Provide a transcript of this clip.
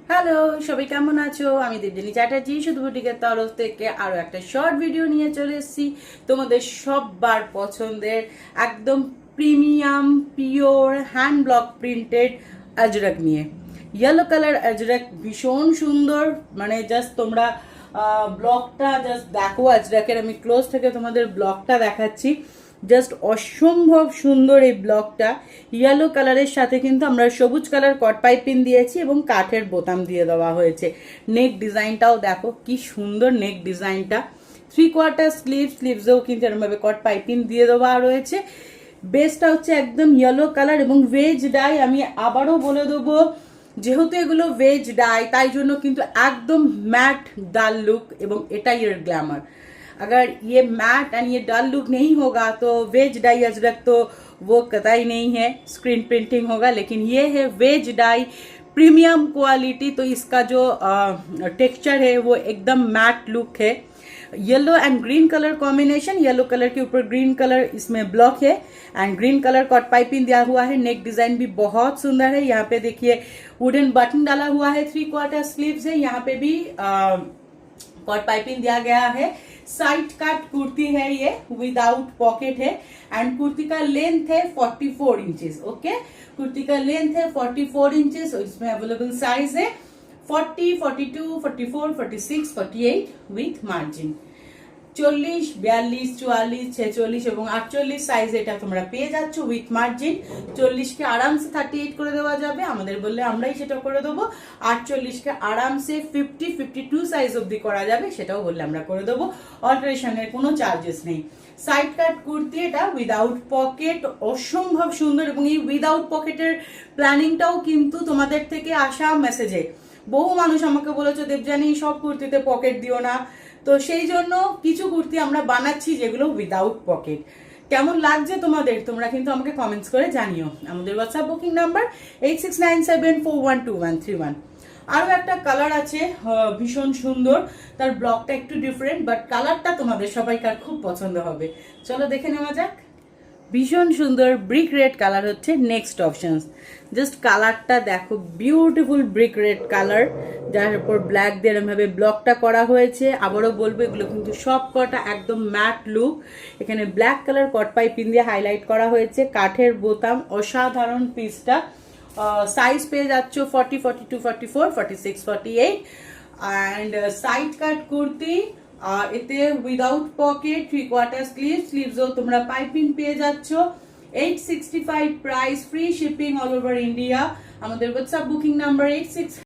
Hello, সবাই কেমন আছো? আমি দেবজানী চ্যাটার্জি শুধু বুটিকের তরফ থেকে আরো একটা শর্ট ভিডিও নিয়ে চলে এসেছি তোমাদের সববার পছন্দের একদম premium pure hand block printed ajrakh নিয়ে। ইয়েলো কালার আজরাক ভীষণ সুন্দর, মানে জাস্ট তোমরা ব্লকটা জাস্ট দেখো। আজরাকের আমি ক্লোজ থেকে তোমাদের ব্লকটা দেখাচ্ছি। জাস্ট অসম্ভব সুন্দর এই ব্লকটা। ইয়েলো কালারের সাথে কিন্তু আমরা সবুজ কালার কট পাইপিং দিয়েছি এবং কাঠের বোতাম দিয়ে দেওয়া হয়েছে। নেক ডিজাইনটাও দেখো কি সুন্দর নেক ডিজাইনটা। 3/4 স্লিভসেও কিন্তু এরকমভাবে কট পাইপিং দিয়ে দেওয়া রয়েছে। বেসটা হচ্ছে একদম ইয়েলো কালার এবং ভেজ ডাই। আমি আবারও বলে দেবো, যেহেতু এগুলো ভেজ ডাই তাই জন্য কিন্তু একদম ম্যাট ডাল লুক এবং এটাই এর গ্ল্যামার। अगर ये मैट एंड ये डल लुक नहीं होगा तो वेज डाई अजरक तो वो कतई नहीं है, स्क्रीन प्रिंटिंग होगा। लेकिन ये है वेज डाई प्रीमियम क्वालिटी, तो इसका जो टेक्सचर है वो एकदम मैट लुक है। Yellow and green colour combination, yellow colour के ऊपर ग्रीन कलर इसमें ब्लॉक है and green colour cut piping दिया हुआ है। नेक डिजाइन भी बहुत सुंदर है। यहाँ पे देखिए वुडन बटन डाला हुआ है, 3/4 स्लीव्स है। यहाँ पे भी कट पाइपिंग दिया गया है। साइड कट कुर्ती है, ये विदाउट पॉकेट है एंड कुर्ती का लेंथ है 44 इंचेस। ओके, कुर्ती का लेंथ है 44 इंचेस और इसमें अवेलेबल साइज है 40, 42, 44, 46, 48 विथ मार्जिन। 40, 42, 44, 46 এবং 48 সাইজ এটা তোমরা পেয়ে যাচ্ছ উইথ মার্জিন। 40কে আরামসে 38 করে দেওয়া যাবে, আমাদের বললে আমরাই সেটা করে দেবো। 48কে আরামসে 50, 52 সাইজ অবধি করা যাবে, সেটাও বললে আমরা করে দেবো। অল্টারেশনের কোনো চার্জেস নেই। সাইড কাট কুর্তি, এটা উইদাউট পকেট, অসম্ভব সুন্দর। এবং এই উইদাউট পকেটের প্ল্যানিংটাও কিন্তু তোমাদের থেকে আসা মেসেজে। বহু মানুষ আমাকে বলেছে দেবজানী সব কুর্তিতে পকেট দিও না, তো সেই জন্য কিছু কুর্তি আমরা বানাচ্ছি যেগুলো উইদাউট পকেট। কেমন লাগছে তোমাদের তোমরা কিন্তু আমাকে কমেন্টস করে জানিও। আমাদের হোয়াটসঅ্যাপ বুকিং নাম্বার 8697412131। আরও একটা কালার আছে ভীষণ সুন্দর, তার ব্লকটা একটু ডিফারেন্ট, বাট কালারটা তোমাদের সবাইকার খুব পছন্দ হবে। চলো দেখে নেওয়া যাক। ভীষণ সুন্দর ব্রিক রেড কালার হচ্ছে নেক্সট অপশন। জাস্ট কালারটা দেখো, বিউটিফুল ব্রিক রেড কালার, যার উপর ব্ল্যাক দিয়ে এরমভাবে ব্লকটা করা হয়েছে। আবারও বলবো এগুলো কিন্তু সব কটা একদম ম্যাট লুক। এখানে ব্ল্যাক কালার কট পাইপিং দিয়ে হাইলাইট করা হয়েছে, কাঠের বোতাম, অসাধারণ পিসটা। সাইজ পেয়ে যাচ্ছ 40, 42, 44, 46, 48 অ্যান্ড সাইড কাট কুর্তি। আর এতে উইদাউট পকেট, 3/4 স্লিভসও তোমরা পাইপিং পেয়ে যাচ্ছ। 865 price, free shipping all over India. আমাদের হোয়াটসঅ্যাপ বুকিং নাম্বার 86